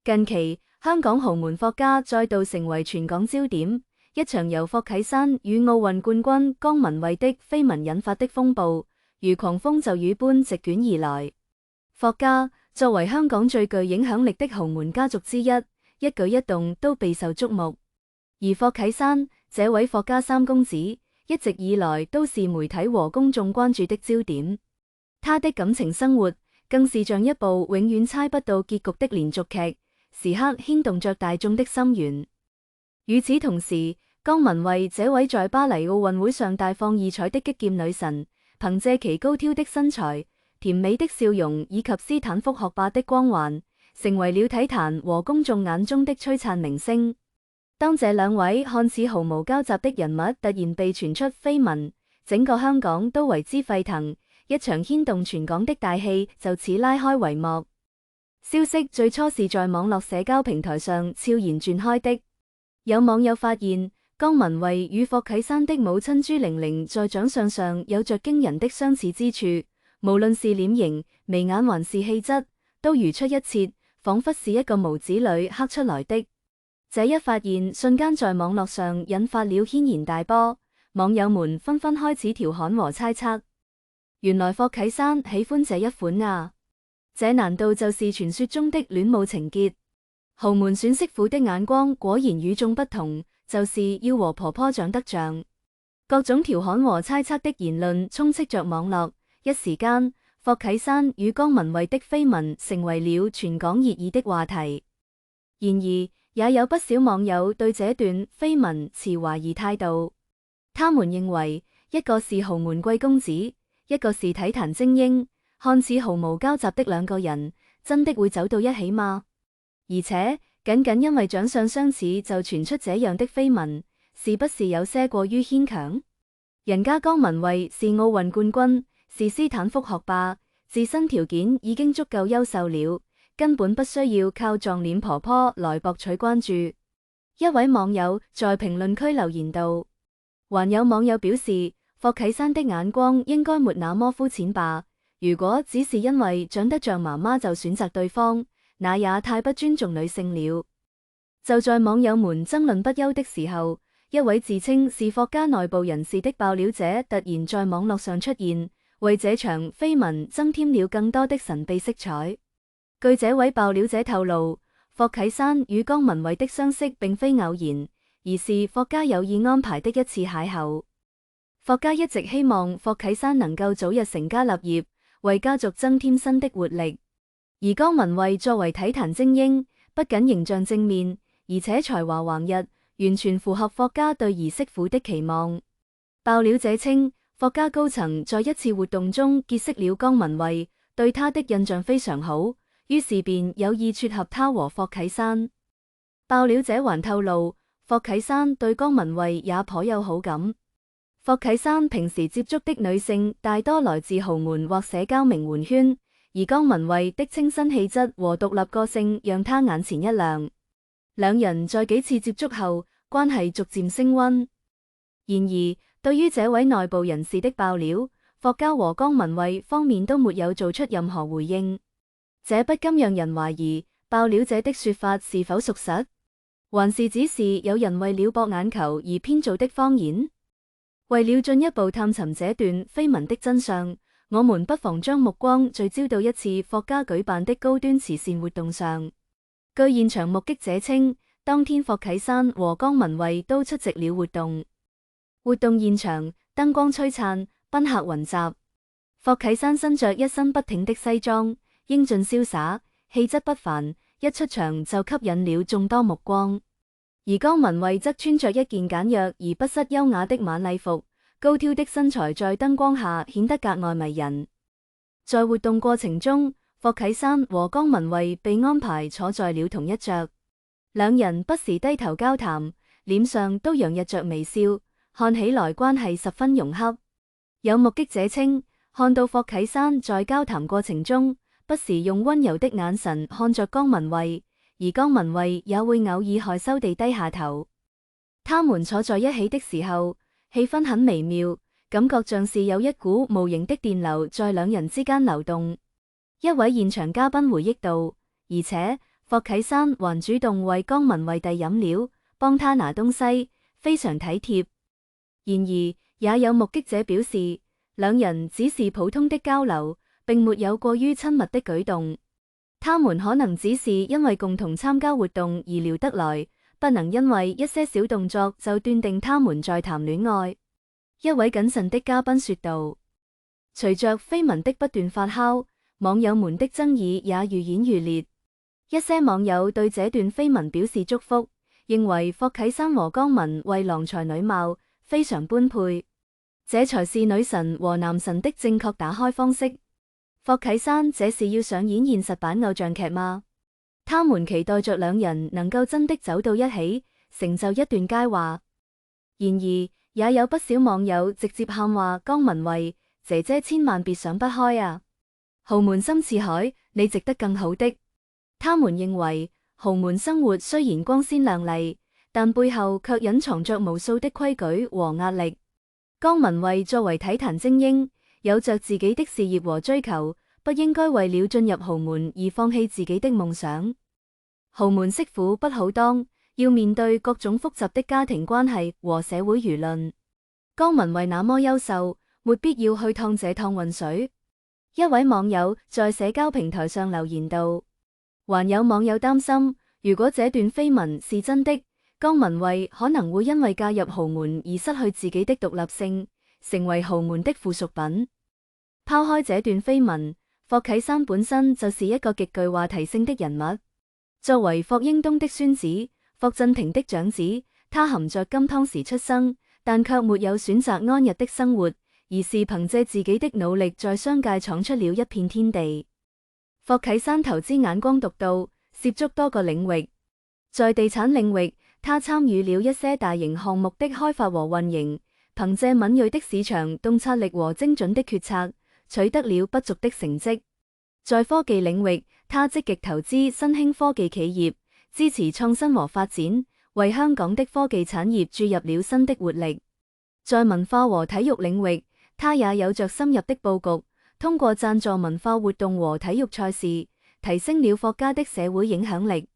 近期，香港豪門霍家再度成為全港焦點。一場由霍啟山與奧運冠軍江文蔚的緋聞引發的風暴，如狂風驟雨般席捲而來。霍家作為香港最具影響力的豪門家族之一，一舉一動都備受矚目。而霍啟山這位霍家三公子，一直以來都是媒體和公眾關注的焦點。他的感情生活更是像一部永遠猜不到結局的連續劇，時刻牽動着大眾的心弦。與此同時，江文蔚這位在巴黎奧運會上大放異彩的擊劍女神，憑借其高挑的身材、甜美的笑容以及斯坦福學霸的光環，成為了體壇和公眾眼中的璀璨明星。當這兩位看似毫無交集的人物突然被傳出緋聞，整個香港都為之沸騰，一場牽動全港的大戲就此拉開帷幕。消息最初是在網絡社交平台上悄然傳開的，有網友發現江文蔚與霍啟山的母親朱玲玲在長相上有着驚人的相似之處，無論是臉型、眉眼還是氣質，都如出一轍，仿佛是一個模子裏刻出來的。這一發現瞬間在網絡上引發了軒然大波，網友們紛紛開始調侃和猜測，原來霍啟山喜歡這一款啊！這難道就是傳說中的戀母情結？豪門選媳婦的眼光果然與眾不同，就是要和婆婆長得像。各種調侃和猜測的言論充斥着網絡，一時間霍啟山與江文蔚的緋聞成為了全港熱議的話題。然而，也有不少網友對這段緋聞持懷疑態度，他們認為一個是豪門貴公子，一個是體壇精英，看似毫無交集的兩個人，真的會走到一起嗎？而且僅僅因為長相相似就傳出這樣的緋聞，是不是有些過於牽強？人家江文蔚是奧運冠軍，是斯坦福學霸，自身條件已經足夠優秀了，根本不需要靠撞臉婆婆來博取關注。一位網友在評論區留言道，還有網友表示，霍啟山的眼光應該沒那麼膚淺吧，如果只是因為長得像媽媽就選擇對方，那也太不尊重女性了。就在網友們爭論不休的時候，一位自稱是霍家內部人士的爆料者突然在網絡上出現，為這場緋聞增添了更多的神秘色彩。據這位爆料者透露，霍啟山與江文蔚的相識並非偶然，而是霍家有意安排的一次邂逅。霍家一直希望霍啟山能夠早日成家立業，為家族增添新的活力。而江文蔚作為體壇精英，不僅形象正面，而且才華橫溢，完全符合霍家對兒媳婦的期望。爆料者稱，霍家高層在一次活動中結識了江文蔚，對他的印象非常好，於是便有意撮合他和霍啟山。爆料者還透露，霍啟山對江文蔚也頗有好感。霍啟山平時接觸的女性大多來自豪門或社交名媛圈，而江文蔚的清新氣質和獨立個性讓他眼前一亮。兩人在幾次接觸後，關係逐漸升溫。然而，對於這位內部人士的爆料，霍家和江文蔚方面都沒有做出任何回應，這不禁讓人懷疑爆料者的說法是否屬實，還是只是有人為了博眼球而編造的謊言。為了進一步探尋這段緋聞的真相，我們不妨將目光聚焦到一次霍家舉辦的高端慈善活動上。據現場目擊者稱，當天霍啟山和江文蔚都出席了活動。活動現場燈光璀璨，賓客雲集。霍啟山身着一身不挺的西裝，英俊瀟灑，氣質不凡，一出場就吸引了眾多目光。而江文蔚則穿着一件簡約而不失優雅的晚禮服，高挑的身材在燈光下顯得格外迷人。在活動過程中，霍啟山和江文蔚被安排坐在了同一桌，兩人不時低頭交談，臉上都洋溢着微笑，看起來關係十分融洽。有目擊者稱，看到霍啟山在交談過程中，不時用溫柔的眼神看着江文蔚，而江文蔚也會偶爾害羞地低下頭。他們坐在一起的時候，氣氛很微妙，感覺像是有一股無形的電流在兩人之間流動。一位現場嘉賓回憶道，而且霍啟山還主動為江文蔚遞飲料，幫他拿東西，非常體貼。然而，也有目擊者表示，兩人只是普通的交流，並沒有過於親密的舉動。他們可能只是因為共同參加活動而聊得來，不能因為一些小動作就斷定他們在談戀愛。一位謹慎的嘉賓說道。隨着緋聞的不斷發酵，網友們的爭議也愈演愈烈。一些網友對這段緋聞表示祝福，認為霍啟山和江文蔚郎才女貌，非常般配。這才是女神和男神的正確打開方式。霍啟山這是要上演現實版偶像劇嗎？他們期待着兩人能夠真的走到一起，成就一段佳話。然而，也有不少網友直接喊話江文蔚姐姐千萬別想不開啊！豪門深似海，你值得更好的。他們認為豪門生活雖然光鮮亮麗，但背後卻隱藏着無數的規矩和壓力。江文蔚作為體壇精英，有着自己的事業和追求，不應該為了進入豪門而放棄自己的夢想。豪門媳婦不好當，要面對各種複雜的家庭關係和社會輿論。江文蔚那麼優秀，沒必要去趟這趟渾水。一位網友在社交平台上留言道。還有網友擔心，如果這段緋聞是真的，江文蔚可能會因為嫁入豪門而失去自己的獨立性，成為豪門的附屬品。拋開這段緋聞，霍啟山本身就是一個極具話題性的人物。作為霍英東的孫子，霍震霆的長子，他含着金湯匙出生，但卻沒有選擇安逸的生活，而是憑借自己的努力在商界闖出了一片天地。霍啟山投資眼光獨到，涉足多個領域。在地產領域，他參與了一些大型項目的開發和運營，憑借敏銳的市場洞察力和精準的決策，取得了不俗的成績。在科技領域，他積極投資新興科技企業，支持創新和發展，為香港的科技產業注入了新的活力。在文化和體育領域，他也有着深入的佈局。通過贊助文化活動和體育賽事，提升了霍家的社會影響力。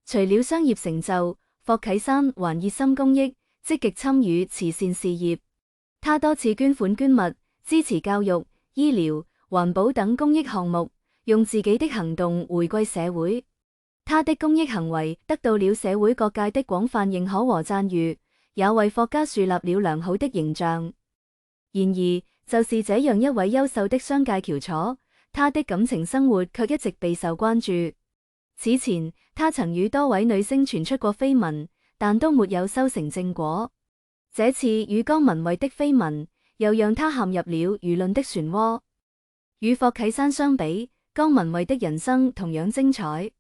除了商業成就，霍啟山還熱心公益，積極參與慈善事業。他多次捐款捐物，支持教育、醫療、環保等公益項目，用自己的行動回饋社會。他的公益行為得到了社會各界的廣泛認可和讚譽，也為霍家樹立了良好的形象。然而，就是這樣一位優秀的商界翹楚，他的感情生活卻一直備受關注。此前，他曾與多位女星傳出過緋聞，但都沒有修成正果。這次與江文蔚的緋聞，又讓他陷入了輿論的漩渦。與霍啟山相比，江文蔚的人生同樣精彩。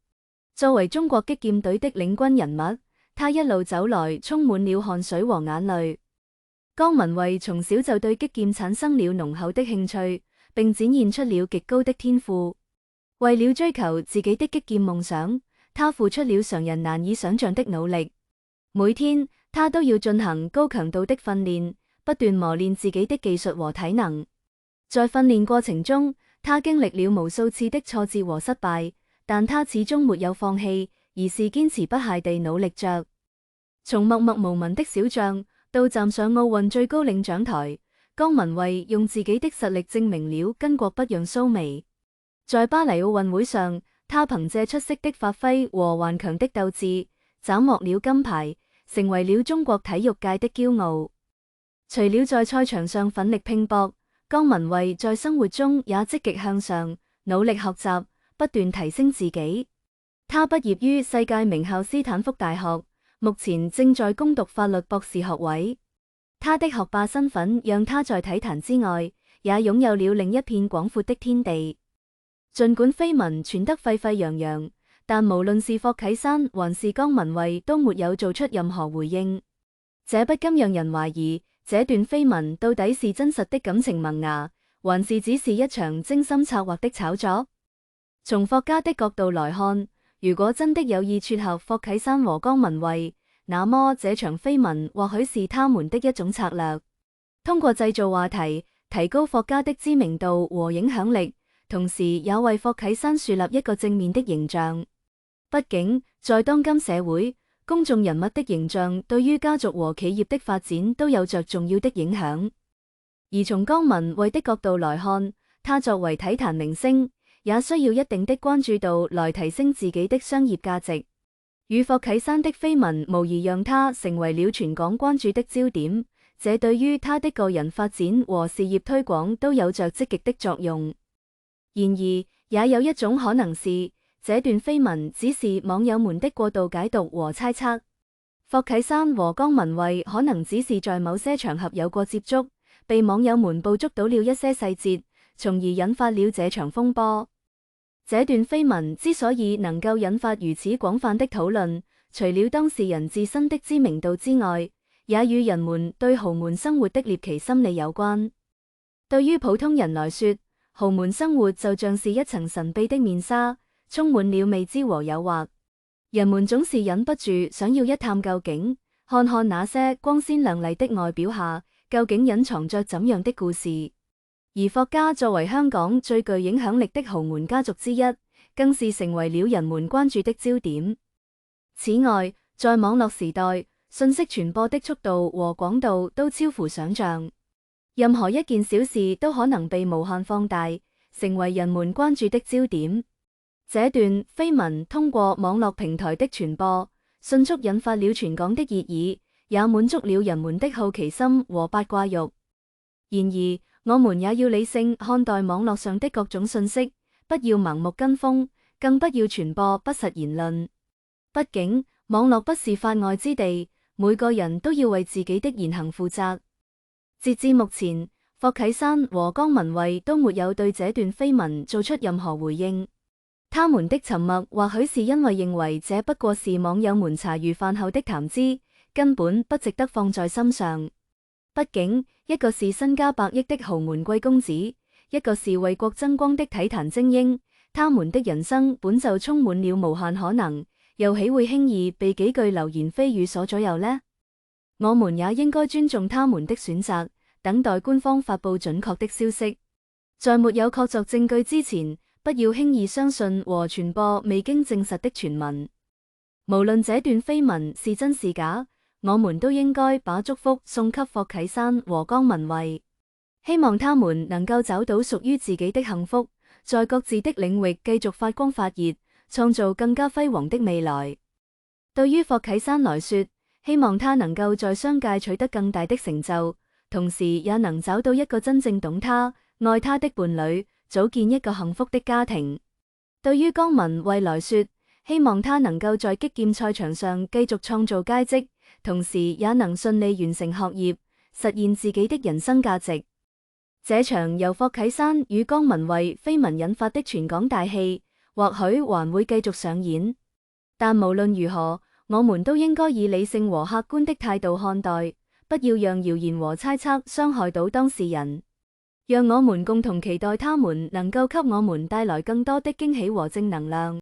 作為中國擊劍隊的領軍人物，他一路走來充滿了汗水和眼淚。江文蔚從小就對擊劍產生了濃厚的興趣，並展現出了極高的天賦。為了追求自己的擊劍夢想，他付出了常人難以想象的努力。每天，他都要進行高強度的訓練，不斷磨練自己的技術和體能。在訓練過程中，他經歷了無數次的挫折和失敗，但他始終沒有放棄，而是堅持不懈地努力着。從默默無聞的小將到站上奧運最高領獎台，江文蔚用自己的實力證明了巾幗不讓鬚眉。在巴黎奧運會上，他憑借出色的發揮和頑強的鬥志，斬獲了金牌，成為了中國體育界的驕傲。除了在賽場上奮力拼搏，江文蔚在生活中也積極向上，努力學習，不斷提升自己。他畢業於世界名校斯坦福大學。目前正在攻讀法律博士學位。他的學霸身份讓他在體壇之外，也擁有了另一片廣闊的天地。儘管緋聞傳得沸沸揚揚，但無論是霍啟山還是江文蔚都沒有做出任何回應。這不禁讓人懷疑，這段緋聞到底是真實的感情萌芽，還是只是一場精心策劃的炒作？從霍家的角度來看，如果真的有意撮合霍啟山和江文蔚，那麼這場緋聞或許是他們的一種策略，通過製造話題，提高霍家的知名度和影響力，同時也為霍啟山樹立一個正面的形象。畢竟，在當今社會，公眾人物的形象對於家族和企業的發展都有着重要的影響。而從江文蔚的角度來看，他作為體壇明星，也需要一定的關注度來提升自己的商業價值。與霍啟山的緋聞無疑讓他成為了全港關注的焦點，這對於他的個人發展和事業推廣都有着積極的作用。然而，也有一種可能是，這段緋聞只是網友們的過度解讀和猜測。霍啟山和江文蔚可能只是在某些場合有過接觸，被網友們捕捉到了一些細節，從而引發了這場風波。這段緋聞之所以能夠引發如此廣泛的討論，除了當事人自身的知名度之外，也與人們對豪門生活的獵奇心理有關。對於普通人來說，豪門生活就像是一層神秘的面紗，充滿了未知和誘惑。人們總是忍不住想要一探究竟，看看那些光鮮亮麗的外表下，究竟隱藏着怎樣的故事。而霍家作為香港最具影響力的豪門家族之一，更是成為了人們關注的焦點。此外，在網絡時代，信息傳播的速度和廣度都超乎想象，任何一件小事都可能被無限放大，成為人們關注的焦點。這段緋聞通過網絡平台的傳播，迅速引發了全港的熱議，也滿足了人們的好奇心和八卦欲。然而，我們也要理性看待網絡上的各種信息，不要盲目跟風，更不要傳播不實言論。畢竟，網絡不是法外之地，每個人都要為自己的言行負責。截至目前，霍啟山和江文蔚都沒有對這段緋聞做出任何回應。他們的沉默或許是因為認為這不過是網友們茶餘飯後的談資，根本不值得放在心上。畢竟，一個是身家百億的豪門貴公子，一個是為國爭光的體壇精英，他們的人生本就充滿了無限可能，又豈會輕易被幾句流言蜚語所左右呢？我們也應該尊重他們的選擇，等待官方發佈準確的消息。在沒有確鑿證據之前，不要輕易相信和傳播未經證實的傳聞。無論這段緋聞是真是假，我們都應該把祝福送給霍啟山和江文蔚，希望他們能夠找到屬於自己的幸福，在各自的領域繼續發光發熱，創造更加輝煌的未來。對於霍啟山來說，希望他能夠在商界取得更大的成就，同時也能找到一個真正懂他、愛他的伴侶，組建一個幸福的家庭。對於江文蔚來說，希望他能夠在擊劍賽場上繼續創造佳績，同時也能順利完成學業，實現自己的人生價值。這場由霍啟山與江文蔚緋聞引發的全港大戲，或許還會繼續上演。但無論如何，我們都應該以理性和客觀的態度看待，不要讓謠言和猜測傷害到當事人。讓我們共同期待他們能夠給我們帶來更多的驚喜和正能量。